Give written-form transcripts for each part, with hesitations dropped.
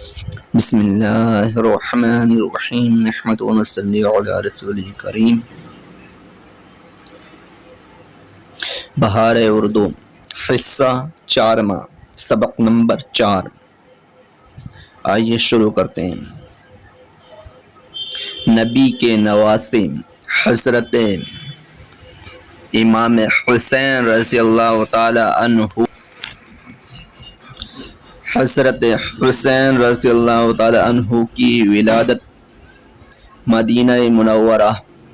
بسم اللہ الرحمن الرحیم نحمد و نصلی علی رسول کریم۔ بہار اردو حصہ 4واں سبق نمبر 4۔ آئیے شروع کرتے ہیں۔ نبی کے نواسے حضرت امام حسین رضی اللہ تعالی عنہ کی ولادت مدینہ منورہ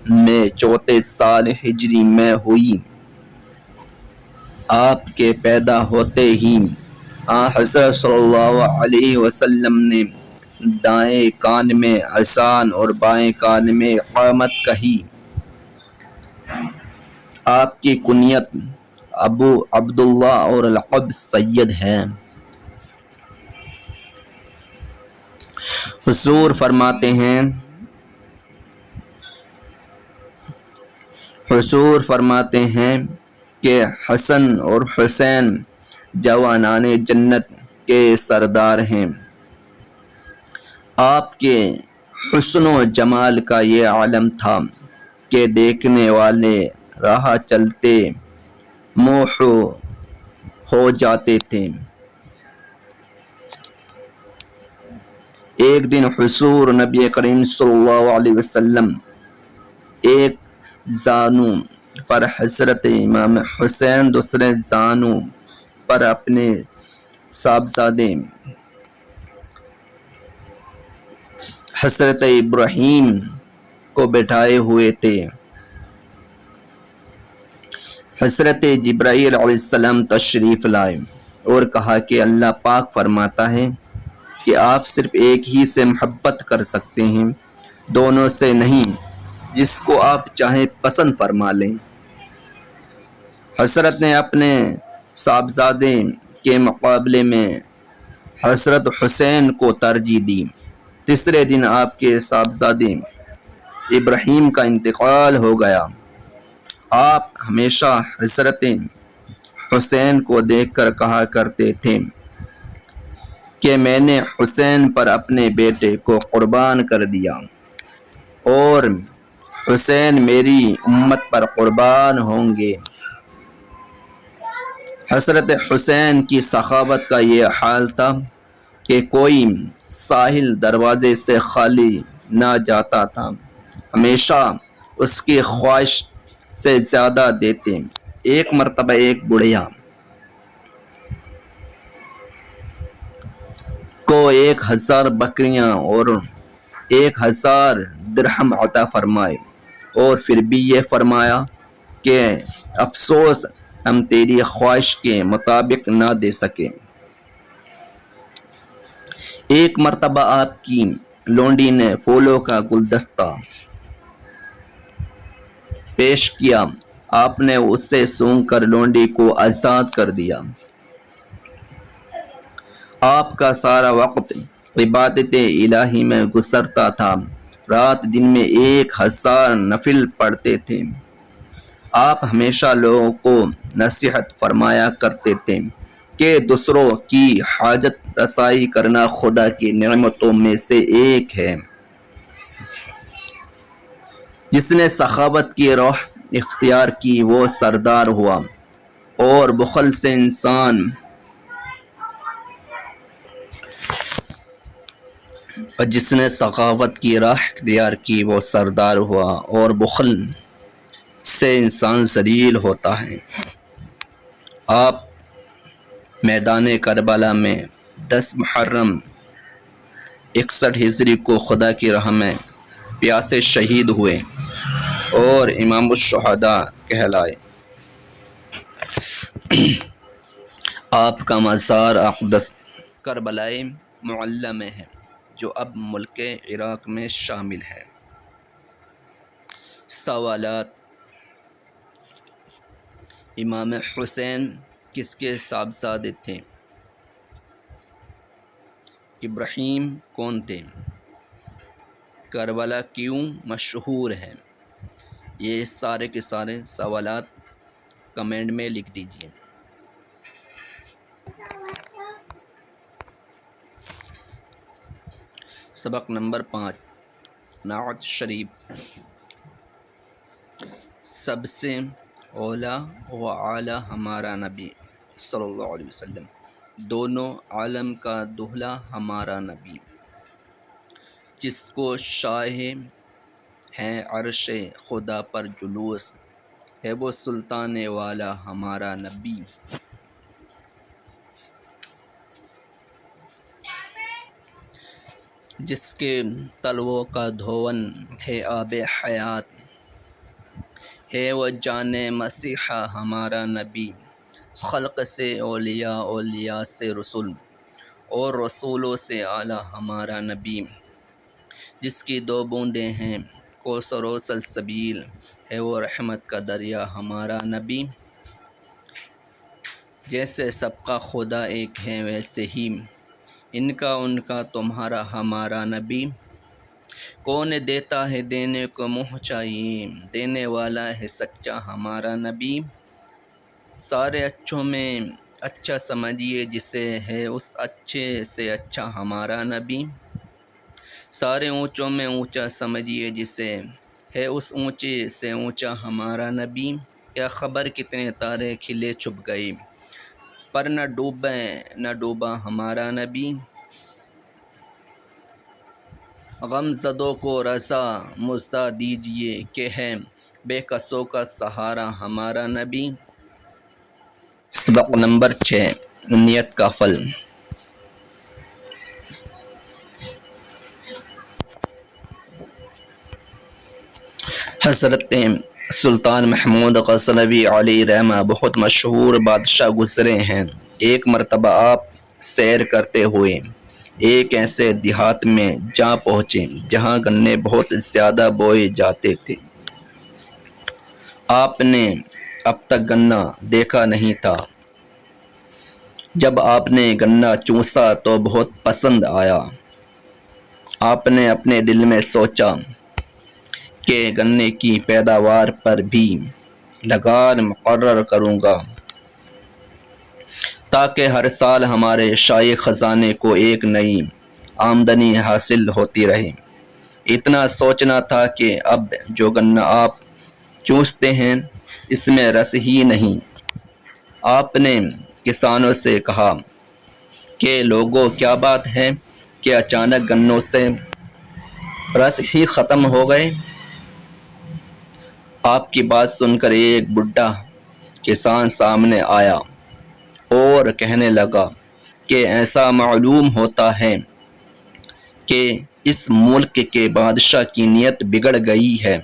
میں 34 سال ہجری میں ہوئی۔ آپ کے پیدا ہوتے ہی حضرت صلی اللہ علیہ وسلم نے دائیں کان میں اذان اور بائیں کان میں اقامت کہی۔ آپ کی کنیت ابو عبداللہ اور لقب سید ہے۔ حضور فرماتے ہیں کہ حسن اور حسین جوانان جنت کے سردار ہیں۔ آپ کے حسن و جمال کا یہ عالم تھا کہ دیکھنے والے راہ چلتے موہ ہو جاتے تھے۔ ایک دن حضور نبی کریم صلی اللہ علیہ وسلم ایک زانو پر حضرت امام حسین، دوسرے زانو پر اپنے صاحبزادے حضرت ابراہیم کو بٹھائے ہوئے تھے۔ حضرت جبرائیل علیہ السلام تشریف لائے اور کہا کہ اللہ پاک فرماتا ہے کہ آپ صرف ایک ہی سے محبت کر سکتے ہیں، دونوں سے نہیں، جس کو آپ چاہیں پسند فرما لیں۔ حضرت نے اپنے صاحبزادے کے مقابلے میں حضرت حسین کو ترجیح دی۔ تیسرے دن آپ کے صاحبزادے ابراہیم کا انتقال ہو گیا۔ آپ ہمیشہ حضرت حسین کو دیکھ کر کہا کرتے تھے کہ میں نے حسین پر اپنے بیٹے کو قربان کر دیا اور حسین میری امت پر قربان ہوں گے۔ حضرت حسین کی سخاوت کا یہ حال تھا کہ کوئی ساحل دروازے سے خالی نہ جاتا تھا، ہمیشہ اس کی خواہش سے زیادہ دیتے۔ ایک مرتبہ ایک بڑھیا کو 1000 بکریاں اور 1000 درہم عطا فرمائے اور پھر بھی یہ فرمایا کہ افسوس ہم تیری خواہش کے مطابق نہ دے سکے۔ ایک مرتبہ آپ کی لونڈی نے پھولوں کا گلدستہ پیش کیا، آپ نے اسے سونگھ کر لونڈی کو آزاد کر دیا۔ آپ کا سارا وقت عبادت الہی میں گزرتا تھا، رات دن میں 1000 نفل پڑھتے تھے۔ آپ ہمیشہ لوگوں کو نصیحت فرمایا کرتے تھے کہ دوسروں کی حاجت رسائی کرنا خدا کی نعمتوں میں سے ایک ہے۔ جس نے سخاوت کی راہ اختیار کی وہ سردار ہوا اور بخل سے انسان ذلیل ہوتا ہے۔ آپ میدان کربلا میں 10 محرم 61 ہجری کو خدا کی راہ میں پیاسے شہید ہوئے اور امام الشہداء کہلائے۔ آپ کا مزار اقدس کربلائے معلی میں ہے، جو اب ملک عراق میں شامل ہے۔ سوالات: امام حسین کس کے صاحبزادے تھے؟ ابراہیم کون تھے؟ کربلا کیوں مشہور ہے؟ یہ سارے کے سارے سوالات کمنٹ میں لکھ دیجیے۔ سبق نمبر 5 نعت شریف۔ سب سے اولا و اعلیٰ ہمارا نبی صلی اللہ علیہ وسلم، دونوں عالم کا دولہا ہمارا نبی، جس کو شاہ ہے عرش خدا پر جلوس، ہے وہ سلطان والا ہمارا نبی، جس کے تلووں کا دھون ہے آب حیات، ہے وہ جان مسیحا ہمارا نبی، خلق سے اولیاء، اولیاء سے رسول، اور رسولوں سے اعلیٰ ہمارا نبی، جس کی 2 بوندیں ہیں کوثر و سلسبیل، ہے وہ رحمت کا دریا ہمارا نبی، جیسے سب کا خدا ایک ہے ویسے ہی ان کا تمہارا ہمارا نبی، کون دیتا ہے دینے کو منہ چاہیے، دینے والا ہے سچا ہمارا نبی، سارے اچھوں میں اچھا سمجھیے جسے، ہے اس اچھے سے اچھا ہمارا نبی، سارے اونچوں میں اونچا سمجھیے جسے، ہے اس اونچے سے اونچا ہمارا نبی، کیا خبر کتنے تارے کھلے چھپ گئے، پر نہ ڈوبا ہمارا نبی، غم زدوں کو رضا مژدہ دیجئے کہ ہے بے کسوں کا سہارا ہمارا نبی۔ سبق نمبر 6 نیت کا پھل۔ حضرت سلطان محمود غزنوی علیہ رحمہ بہت مشہور بادشاہ گزرے ہیں۔ ایک مرتبہ آپ سیر کرتے ہوئے ایک ایسے دیہات میں جا پہنچے جہاں گنے بہت زیادہ بوئے جاتے تھے۔ آپ نے اب تک گنا دیکھا نہیں تھا۔ جب آپ نے گنا چوسا تو بہت پسند آیا۔ آپ نے اپنے دل میں سوچا کہ گنے کی پیداوار پر بھی لگان مقرر کروں گا تاکہ ہر سال ہمارے شاہی خزانے کو ایک نئی آمدنی حاصل ہوتی رہے۔ اتنا سوچنا تھا کہ اب جو گنا آپ چوستے ہیں اس میں رس ہی نہیں۔ آپ نے کسانوں سے کہا کہ لوگوں کیا بات ہے کہ اچانک گنوں سے رس ہی ختم ہو گئے۔ آپ کی بات سن کر ایک بڈھا کسان سامنے آیا اور کہنے لگا کہ ایسا معلوم ہوتا ہے کہ اس ملک کے بادشاہ کی نیت بگڑ گئی ہے۔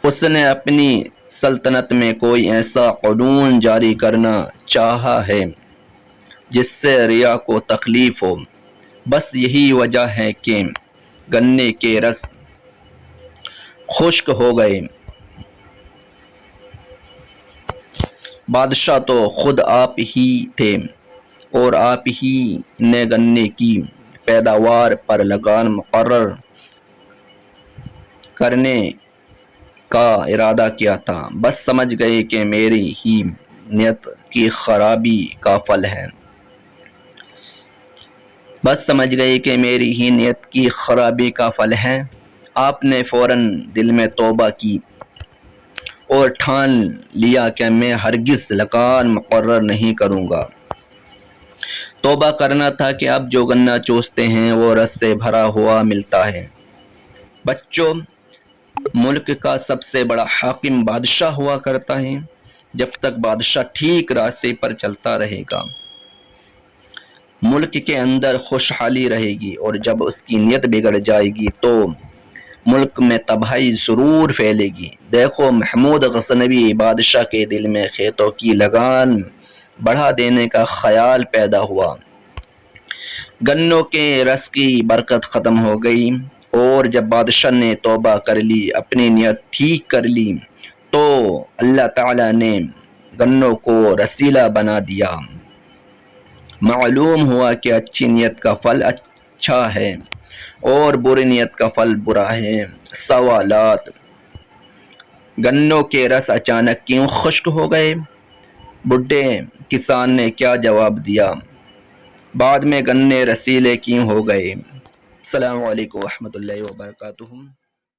اس نے اپنی سلطنت میں کوئی ایسا قانون جاری کرنا چاہا ہے جس سے رعایا کو تکلیف ہو۔ بس یہی وجہ ہے کہ گنے کے رس خشک ہو گئے۔ بادشاہ تو خود آپ ہی تھے اور آپ ہی نے گنے کی پیداوار پر لگان مقرر کرنے کا ارادہ کیا تھا، بس سمجھ گئے کہ میری ہی نیت کی خرابی کا پھل ہے۔ آپ نے فوراً دل میں توبہ کی اور ٹھان لیا کہ میں ہرگز لگان مقرر نہیں کروں گا۔ توبہ کرنا تھا کہ اب جو گنا چوستے ہیں وہ رس سے بھرا ہوا ملتا ہے۔ بچوں، ملک کا سب سے بڑا حاکم بادشاہ ہوا کرتا ہے۔ جب تک بادشاہ ٹھیک راستے پر چلتا رہے گا ملک کے اندر خوشحالی رہے گی، اور جب اس کی نیت بگڑ جائے گی تو ملک میں تباہی ضرور پھیلے گی۔ دیکھو، محمود غزنوی بادشاہ کے دل میں کھیتوں کی لگان بڑھا دینے کا خیال پیدا ہوا۔ گنوں کے رس کی برکت ختم ہو گئی، اور جب بادشاہ نے توبہ کر لی، اپنی نیت ٹھیک کر لی، تو اللہ تعالیٰ نے گنوں کو رسیلا بنا دیا۔ معلوم ہوا کہ اچھی نیت کا پھل اچھا ہے اور بری نیت کا پھل برا ہے۔ سوالات: گنوں کے رس اچانک کیوں خشک ہو گئے؟ بڈھے کسان نے کیا جواب دیا؟ بعد میں گنے رسیلے کیوں ہو گئے۔ السلام علیکم ورحمۃ اللہ وبرکاتہ۔